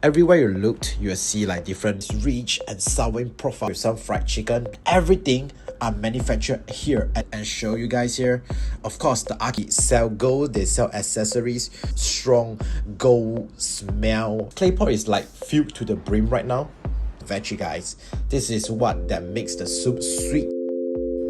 Everywhere you looked, you'll see like different rich and sour in profile with some fried chicken. Everything are manufactured here and show you guys here. Of course, the Aki sell gold, they sell accessories, strong gold smell. Claypot is like filled to the brim right now. Veggie guys, this is what that makes the soup sweet.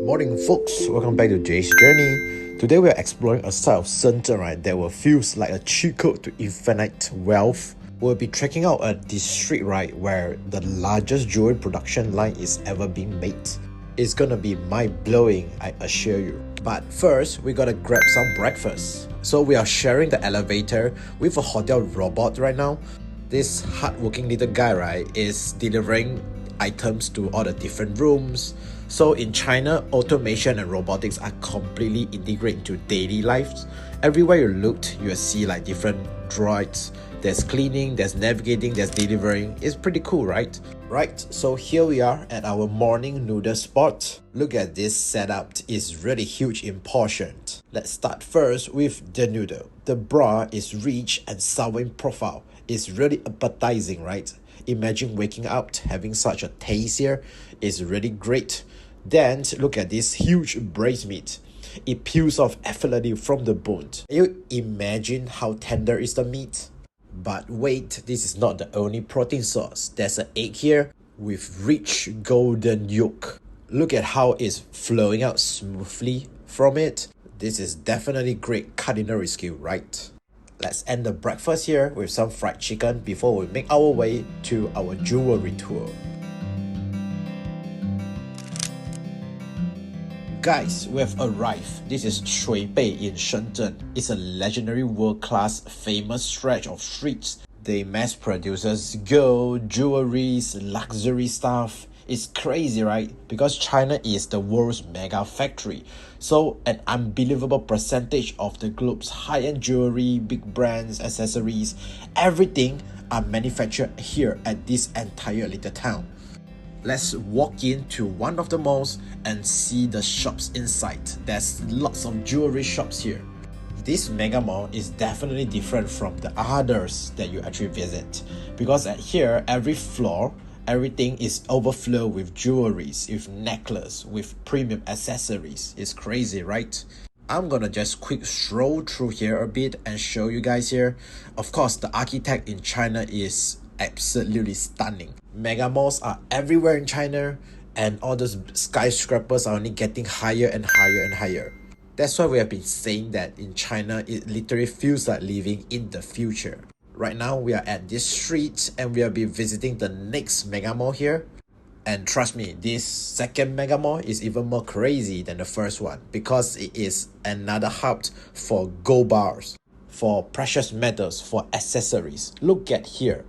Morning folks, welcome back to Jay's Journey. Today we are exploring a side of Shenzhen, right, that will feels like a cheat code to infinite wealth. We'll be checking out a district, right, where the largest jewelry production line is ever being made. It's gonna be mind-blowing, I assure you. But first, we gotta grab some breakfast. So we are sharing the elevator with a hotel robot right now. This hardworking little guy, right, is delivering items to all the different rooms. So in China, automation and robotics are completely integrated into daily lives. Everywhere you looked, you'll see like different droids. There's cleaning, there's navigating, there's delivering. It's pretty cool, right? Right, so here we are at our morning noodle spot. Look at this setup, it's really huge in portion. Let's start first with the noodle. The broth is rich and sour in profile. It's really appetizing, right? Imagine waking up having such a taste here. It's really great. Then look at this huge braised meat. It peels off effortlessly from the bone. Can you imagine how tender is the meat? But wait, this is not the only protein source. There's an egg here with rich golden yolk. Look at how it's flowing out smoothly from it. This is definitely great culinary skill, right? Let's end the breakfast here with some fried chicken before we make our way to our jewelry tour. Guys, we have arrived. This is Shui Bei in Shenzhen. It's a legendary world-class famous stretch of streets. They mass produces gold, jewelries, luxury stuff. It's crazy, right? Because China is the world's mega factory. So an unbelievable percentage of the globe's high-end jewelry, big brands, accessories, everything are manufactured here at this entire little town. Let's walk into one of the malls and see the shops inside. There's lots of jewelry shops here. This mega mall is definitely different from the others that you actually visit, because at here, every floor, everything is overflow with jewelries, with necklace, with premium accessories. It's crazy, right? I'm gonna just quick stroll through here a bit and show you guys here. Of course, the architect in China is absolutely stunning. Mega malls are everywhere in China, and all those skyscrapers are only getting higher and higher and higher. That's why we have been saying that in China, it literally feels like living in the future. Right now, we are at this street and we will be visiting the next mega mall here. And trust me, this second mega mall is even more crazy than the first one, because it is another hub for gold bars, for precious metals, for accessories. Look at here.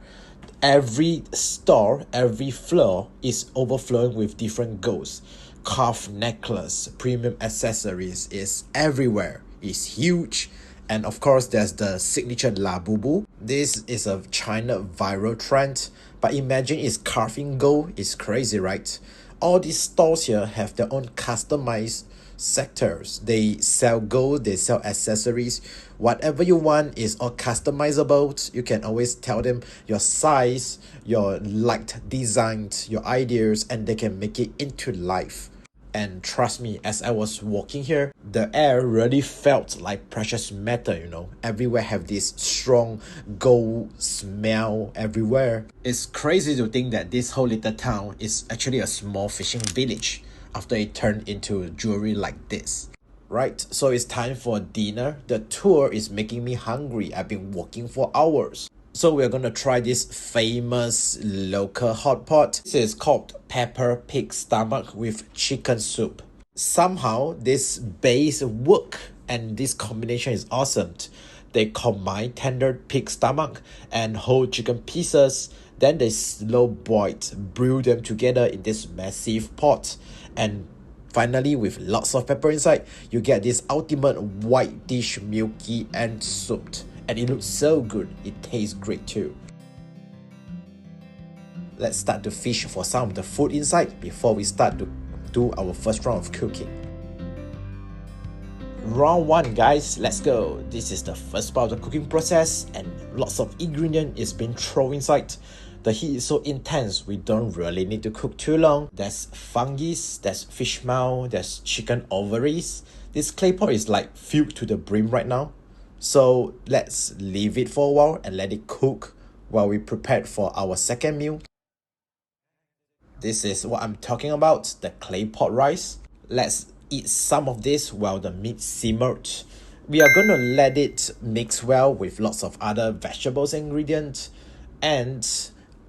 Every store, every floor is overflowing with different golds. Carved necklace, premium accessories is everywhere. It's huge. And of course, there's the signature Labubu. This is a China viral trend. But imagine it's carving gold. It's crazy, right? All these stores here have their own customized sectors. They sell gold, they sell accessories. Whatever you want is all customizable. You can always tell them your size, your liked designs, your ideas, and they can make it into life. And trust me, as I was walking here, the air really felt like precious metal, you know. Everywhere have this strong gold smell everywhere. It's crazy to think that this whole little town is actually a small fishing village after it turned into jewelry like this. Right, so it's time for dinner. The tour is making me hungry. I've been walking for hours. So we're gonna try this famous local hot pot. This is called pepper pig stomach with chicken soup. Somehow this base work and this combination is awesome. They combine tender pig stomach and whole chicken pieces. Then they slow boiled, brew them together in this massive pot. And finally, with lots of pepper inside, you get this ultimate white dish, milky and souped. And it looks so good, it tastes great too. Let's start to fish for some of the food inside before we start to do our first round of cooking. Round 1 guys, let's go. This is the first part of the cooking process and lots of ingredient is being thrown inside. The heat is so intense, we don't really need to cook too long. There's fungi, there's fish mouth, there's chicken ovaries. This clay pot is like filled to the brim right now. So let's leave it for a while and let it cook while we prepare for our second meal. This is what I'm talking about, the clay pot rice. Let's eat some of this while the meat simmered. We are gonna let it mix well with lots of other vegetables and ingredients. And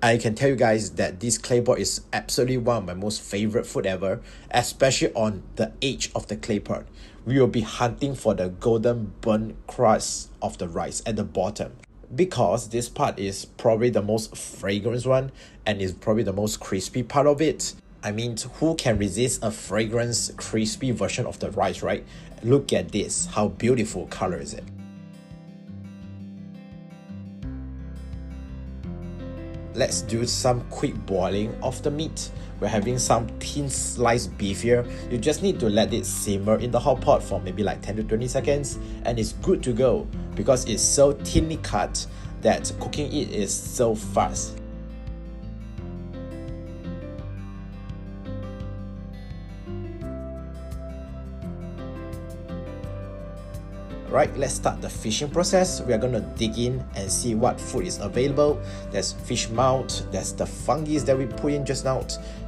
I can tell you guys that this clay pot is absolutely one of my most favorite food ever, especially on the edge of the clay pot. We will be hunting for the golden burnt crust of the rice at the bottom, because this part is probably the most fragrant one and is probably the most crispy part of it. I mean, who can resist a fragrance crispy version of the rice, right? Look at this, how beautiful color is it? Let's do some quick boiling of the meat. We're having some thin sliced beef here. You just need to let it simmer in the hot pot for maybe like 10 to 20 seconds and it's good to go because it's so thinly cut that cooking it is so fast. Right, let's start the fishing process. We are gonna dig in and see what food is available. There's fish mouth, there's the fungi that we put in just now,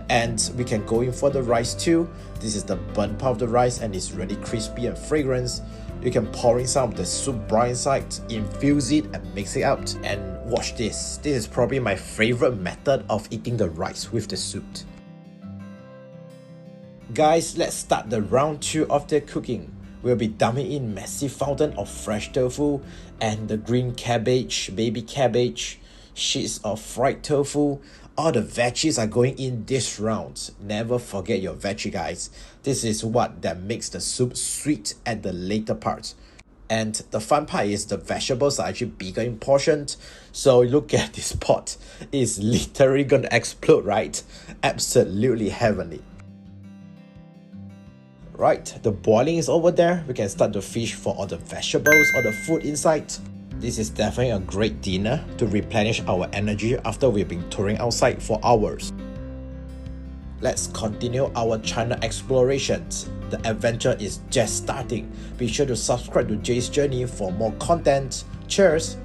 and we can go in for the rice too. This is the burnt part of the rice and it's really crispy and fragrant. You can pour in some of the soup broth inside, infuse it and mix it out. And watch this. This is probably my favorite method of eating the rice with the soup. Guys, let's start the round 2 of the cooking. We'll be dumping in massive fountain of fresh tofu and the green cabbage, baby cabbage, sheets of fried tofu. All the veggies are going in this round. Never forget your veggie, guys. This is what that makes the soup sweet at the later part. And the fun part is the vegetables are actually bigger in portion. So look at this pot. It's literally gonna explode, right? Absolutely heavenly. Right, the boiling is over there. We can start to fish for all the vegetables or the food inside. This is definitely a great dinner to replenish our energy after we've been touring outside for hours. Let's continue our China explorations. The adventure is just starting. Be sure to subscribe to Jay's Journey for more content. Cheers!